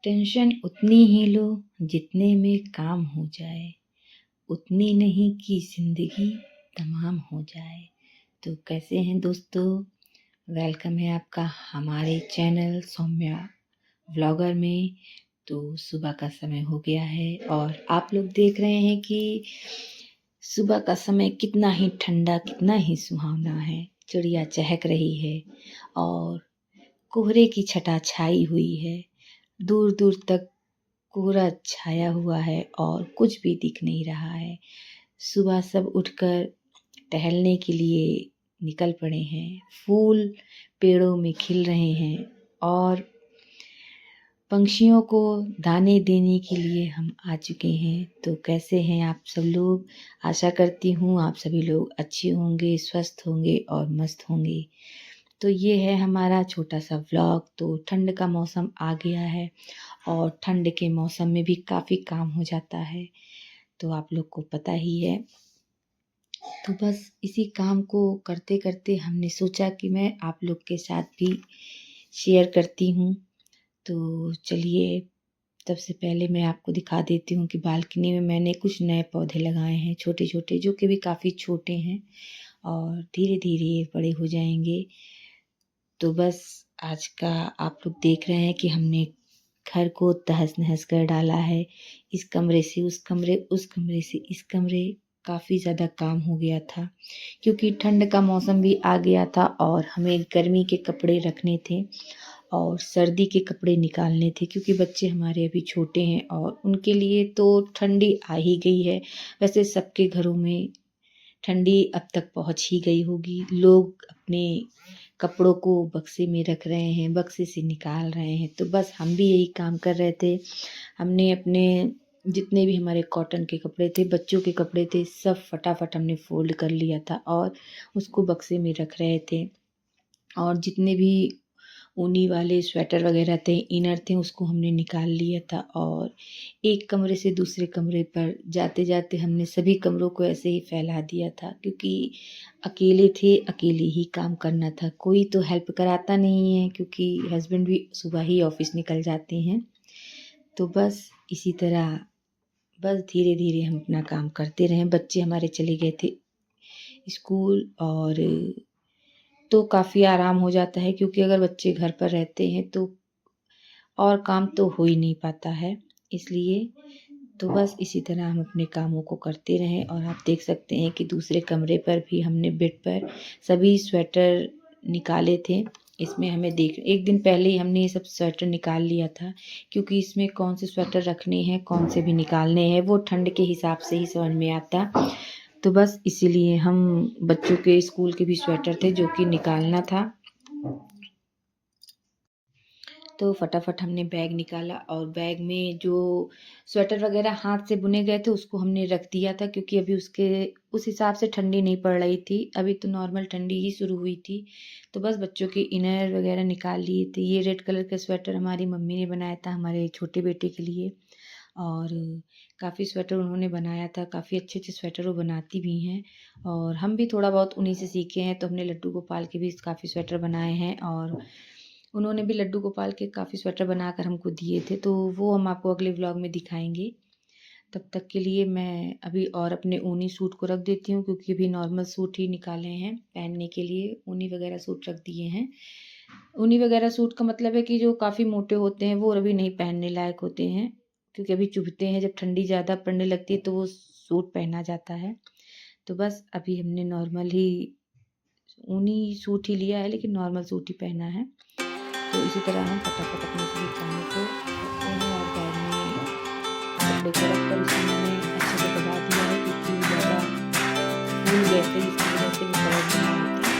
Tension उतनी ही लो जितने में काम हो जाए, उतनी नहीं कि ज़िंदगी तमाम हो जाए। तो कैसे हैं दोस्तों? वेलकम है आपका हमारे चैनल सौम्या व्लॉगर में। तो सुबह का समय हो गया है और आप लोग देख रहे हैं कि सुबह का समय कितना ही ठंडा, कितना ही सुहावना है। चिड़िया चहक रही है और कोहरे की छटा छाई हुई है। दूर दूर तक कोहरा छाया हुआ है और कुछ भी दिख नहीं रहा है। सुबह सब उठकर टहलने के लिए निकल पड़े हैं। फूल पेड़ों में खिल रहे हैं और पंछियों को दाने देने के लिए हम आ चुके हैं। तो कैसे हैं आप सब लोग? आशा करती हूँ आप सभी लोग अच्छे होंगे, स्वस्थ होंगे और मस्त होंगे। तो ये है हमारा छोटा सा व्लॉग। तो ठंड का मौसम आ गया है और ठंड के मौसम में भी काफ़ी काम हो जाता है, तो आप लोग को पता ही है। तो बस इसी काम को करते करते हमने सोचा कि मैं आप लोग के साथ भी शेयर करती हूँ। तो चलिए, सबसे पहले मैं आपको दिखा देती हूँ कि बालकनी में मैंने कुछ नए पौधे लगाए हैं, छोटे छोटे, जो कि भी काफ़ी छोटे हैं और धीरे धीरे ये बड़े हो जाएंगे। तो बस आज का आप लोग देख रहे हैं कि हमने घर को तहस नहस कर डाला है। इस कमरे से उस कमरे, उस कमरे से इस कमरे, काफ़ी ज़्यादा काम हो गया था क्योंकि ठंड का मौसम भी आ गया था और हमें गर्मी के कपड़े रखने थे और सर्दी के कपड़े निकालने थे क्योंकि बच्चे हमारे अभी छोटे हैं और उनके लिए तो ठंडी आ ही गई है। वैसे सबके घरों में ठंडी अब तक पहुंच ही गई होगी। लोग अपने कपड़ों को बक्से में रख रहे हैं, बक्से से निकाल रहे हैं। तो बस हम भी यही काम कर रहे थे। हमने अपने जितने भी हमारे कॉटन के कपड़े थे, बच्चों के कपड़े थे, सब फटाफट हमने फोल्ड कर लिया था और उसको बक्से में रख रहे थे। और जितने भी ऊनी वाले स्वेटर वगैरह थे, इनर थे, उसको हमने निकाल लिया था और एक कमरे से दूसरे कमरे पर जाते जाते हमने सभी कमरों को ऐसे ही फैला दिया था क्योंकि अकेले थे, अकेले ही काम करना था। कोई तो हेल्प कराता नहीं है क्योंकि हस्बैंड भी सुबह ही ऑफिस निकल जाते हैं। तो बस इसी तरह बस धीरे धीरे हम अपना काम करते रहे। बच्चे हमारे चले गए थे स्कूल और तो काफ़ी आराम हो जाता है क्योंकि अगर बच्चे घर पर रहते हैं तो और काम तो हो ही नहीं पाता है। इसलिए तो बस इसी तरह हम अपने कामों को करते रहें। और आप देख सकते हैं कि दूसरे कमरे पर भी हमने बेड पर सभी स्वेटर निकाले थे। इसमें हमें देख एक दिन पहले ही हमने ये सब स्वेटर निकाल लिया था क्योंकि इसमें कौन से स्वेटर रखने हैं, कौन से भी निकालने हैं, वो ठंड के हिसाब से ही समझ में आता। तो बस इसीलिए हम बच्चों के स्कूल के भी स्वेटर थे जो कि निकालना था। तो फटाफट हमने बैग निकाला और बैग में जो स्वेटर वगैरह हाथ से बुने गए थे उसको हमने रख दिया था क्योंकि अभी उस हिसाब से ठंडी नहीं पड़ रही थी। अभी तो नॉर्मल ठंडी ही शुरू हुई थी। तो बस बच्चों के इनर वगैरह निकाल लिए थे। ये रेड कलर का स्वेटर हमारी मम्मी ने बनाया था हमारे छोटे बेटे के लिए और काफ़ी स्वेटर उन्होंने बनाया था। काफ़ी अच्छे अच्छे स्वेटर वो बनाती भी हैं और हम भी थोड़ा बहुत उन्हीं से सीखे हैं। तो हमने लड्डू गोपाल के भी काफ़ी स्वेटर बनाए हैं और उन्होंने भी लड्डू गोपाल के काफ़ी स्वेटर बनाकर हमको दिए थे। तो वो हम आपको अगले व्लॉग में दिखाएंगे। तब तक के लिए मैं अभी और अपने ऊनी सूट को रख देती हूँ क्योंकि अभी नॉर्मल सूट ही निकाले हैं पहनने के लिए। ऊनी वगैरह सूट रख दिए हैं। ऊनी वगैरह सूट का मतलब है कि जो काफ़ी मोटे होते हैं वो अभी नहीं पहनने लायक होते हैं क्योंकि अभी चुभते हैं। जब ठंडी ज़्यादा पड़ने लगती है तो वो सूट पहना जाता है। तो बस अभी हमने नॉर्मल ही ऊनी सूट ही लिया है लेकिन नॉर्मल सूट ही पहना है। तो इसी तरह हम फटाफट अपने सभी कामों को करते हैं और बैग में कपड़े को रखकर उसी मैंने अच्छे से दबा दिया है क्योंकि ज़्यादा फूल गए थे जिसकी वजह से वो कवर बना रहे थे।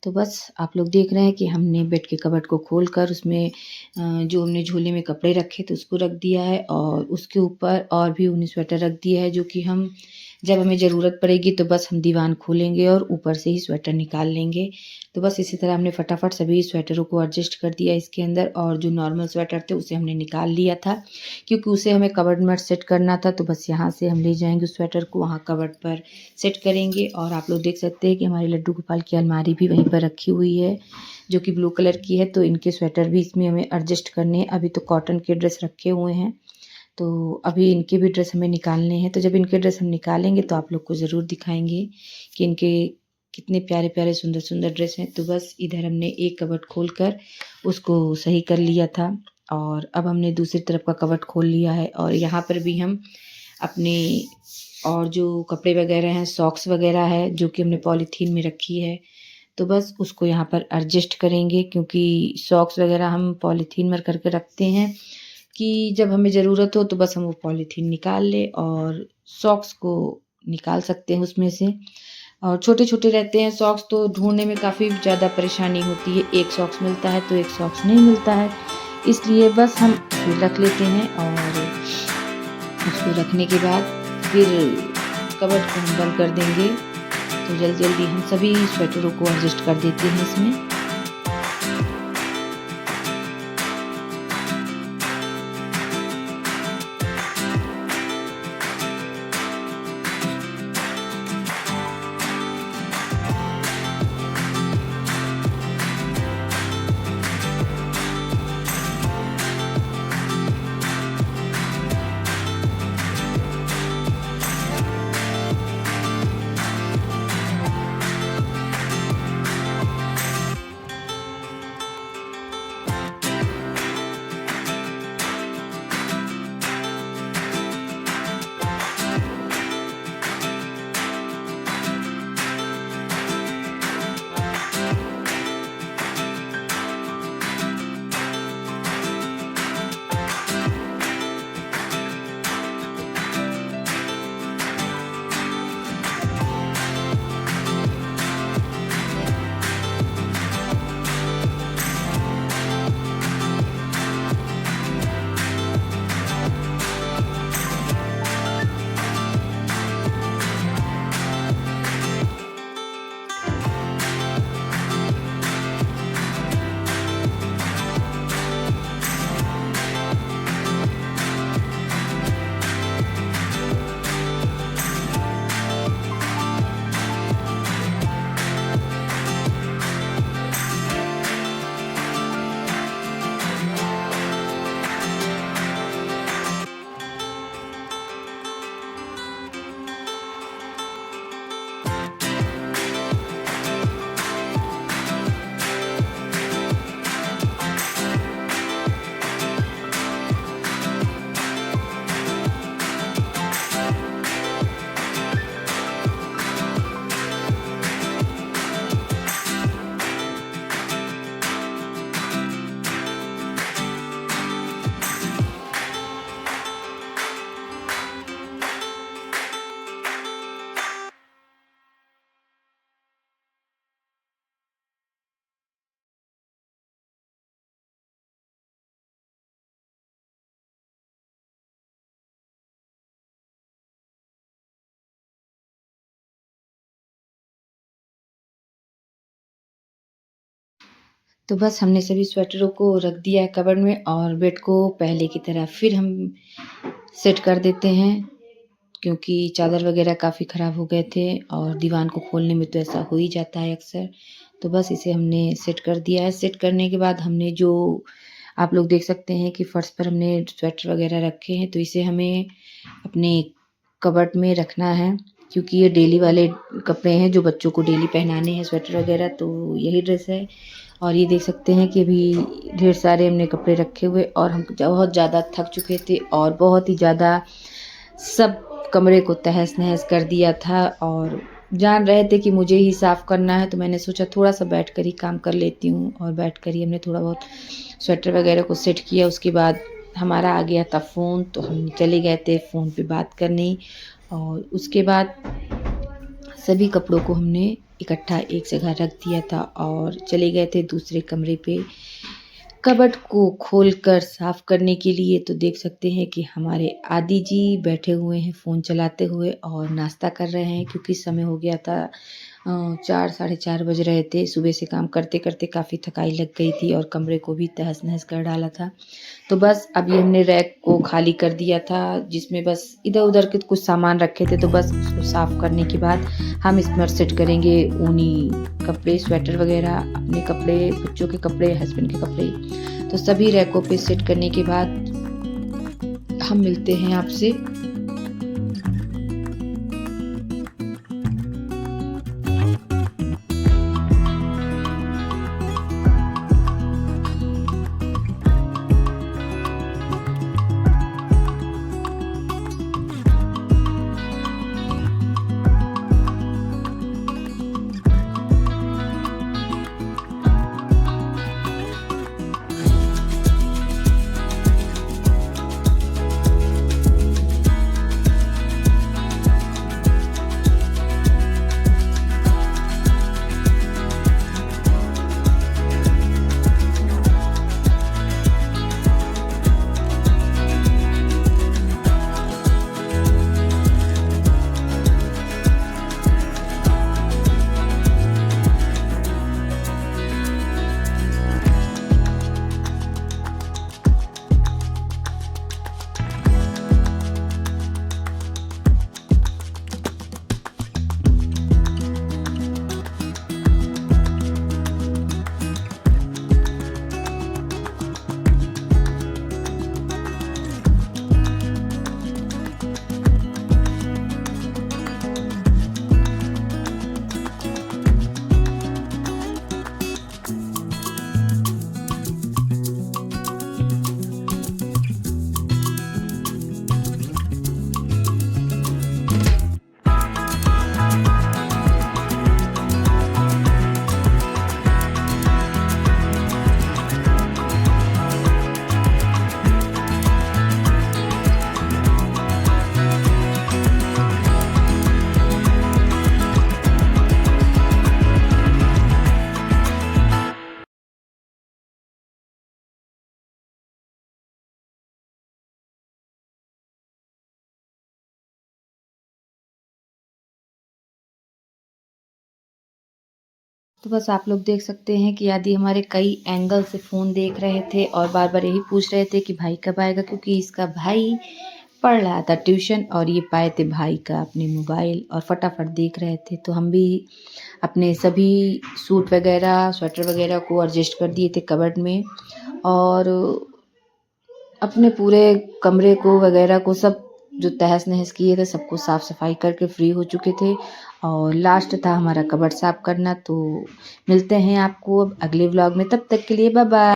तो बस आप लोग देख रहे हैं कि हमने बेड के कबर्ड को खोल कर उसमें जो हमने झोले में कपड़े रखे थे उसको रख दिया है, और उसके ऊपर और भी ऊनी स्वेटर रख दिया है, जो कि हम जब हमें ज़रूरत पड़ेगी तो बस हम दीवान खोलेंगे और ऊपर से ही स्वेटर निकाल लेंगे। तो बस इसी तरह हमने फटाफट सभी स्वेटरों को एडजस्ट कर दिया इसके अंदर, और जो नॉर्मल स्वेटर थे उसे हमने निकाल लिया था, क्योंकि उसे हमें कबर्ड में सेट करना था। तो बस यहाँ से हम ले जाएंगे उस स्वेटर को, वहाँ कबर्ड पर सेट करेंगे। और आप लोग देख सकते हैं कि हमारे लड्डू गोपाल की अलमारी भी वहीं पर रखी हुई है, जो कि ब्लू कलर की है। तो इनके स्वेटर भी इसमें हमें एडजस्ट करने हैं। अभी तो कॉटन के ड्रेस रखे हुए हैं, तो अभी इनके भी ड्रेस हमें निकालने हैं। तो जब इनके ड्रेस हम निकालेंगे तो आप लोग को ज़रूर दिखाएंगे कि इनके कितने प्यारे प्यारे सुंदर सुंदर ड्रेस हैं। तो बस इधर हमने एक कबर्ड खोल कर उसको सही कर लिया था, और अब हमने दूसरी तरफ का कबर्ड खोल लिया है। और यहाँ पर भी हम अपने और जो कपड़े वगैरह हैं, सॉक्स वगैरह है, जो कि हमने पॉलीथीन में रखी है, तो बस उसको यहाँ पर एडजस्ट करेंगे, क्योंकि सॉक्स वगैरह हम पॉलीथीन में करके रखते हैं कि जब हमें ज़रूरत हो तो बस हम वो पॉलीथीन निकाल लें और सॉक्स को निकाल सकते हैं उसमें से। और छोटे छोटे रहते हैं सॉक्स, तो ढूंढने में काफ़ी ज़्यादा परेशानी होती है। एक सॉक्स मिलता है तो एक सॉक्स नहीं मिलता है, इसलिए बस हम फिर रख लेते हैं। और उसको रखने के बाद फिर कबर्ड को हम बंद कर देंगे। तो जल्दी जल्दी हम सभी स्वेटरों को एडजस्ट कर देते हैं इसमें। तो बस हमने सभी स्वेटरों को रख दिया है कबर्ड में, और बेड को पहले की तरह फिर हम सेट कर देते हैं, क्योंकि चादर वगैरह काफ़ी ख़राब हो गए थे और दीवान को खोलने में तो ऐसा हो ही जाता है अक्सर। तो बस इसे हमने सेट कर दिया है। सेट करने के बाद हमने जो आप लोग देख सकते हैं कि फर्श पर हमने स्वेटर वगैरह रखे हैं, तो इसे हमें अपने कबर्ड में रखना है, क्योंकि ये डेली वाले कपड़े हैं जो बच्चों को डेली पहनाने हैं, स्वेटर वगैरह। तो यही ड्रेस है। और ये देख सकते हैं कि अभी ढेर सारे हमने कपड़े रखे हुए, और हम बहुत ज़्यादा थक चुके थे और बहुत ही ज़्यादा सब कमरे को तहस नहस कर दिया था, और जान रहे थे कि मुझे ही साफ़ करना है। तो मैंने सोचा थोड़ा सा बैठ कर ही काम कर लेती हूँ, और बैठ कर ही हमने थोड़ा बहुत स्वेटर वगैरह को सेट किया। उसके बाद हमारा आ गया था फ़ोन, तो हम चले गए थे फ़ोन पे बात करने। और उसके बाद सभी कपड़ों को हमने इकट्ठा एक जगह रख दिया था और चले गए थे दूसरे कमरे पे कबर्ड को खोलकर साफ करने के लिए। तो देख सकते हैं कि हमारे आदि जी बैठे हुए हैं फ़ोन चलाते हुए और नाश्ता कर रहे हैं, क्योंकि समय हो गया था 4 साढ़े 4 बज रहे थे। सुबह से काम करते करते काफ़ी थकाई लग गई थी और कमरे को भी तहस नहस कर डाला था। तो बस अभी हमने रैक को खाली कर दिया था, जिसमें बस इधर-उधर के कुछ सामान रखे थे। तो बस उसको साफ़ करने के बाद हम इसमें सेट करेंगे ऊनी कपड़े, स्वेटर वगैरह, अपने कपड़े, बच्चों के कपड़े, हस्बैंड के कपड़े। तो सभी रैकों पे सेट करने के बाद हम मिलते हैं आपसे। तो बस आप लोग देख सकते हैं कि आदि हमारे कई एंगल से फ़ोन देख रहे थे और बार-बार यही पूछ रहे थे कि भाई कब आएगा, क्योंकि इसका भाई पढ़ रहा था ट्यूशन और ये पाए थे भाई का अपने मोबाइल और फटाफट देख रहे थे। तो हम भी अपने सभी सूट वगैरह, स्वेटर वगैरह को एडजस्ट कर दिए थे कबर्ड में और अपने पूरे कमरे को वगैरह को सब जो तहस-नहस किए थे सबको साफ-सफाई करके फ्री हो चुके थे और लास्ट था हमारा कबर्ड साफ करना। तो मिलते हैं आपको अब अगले व्लॉग में, तब तक के लिए बाय बाय।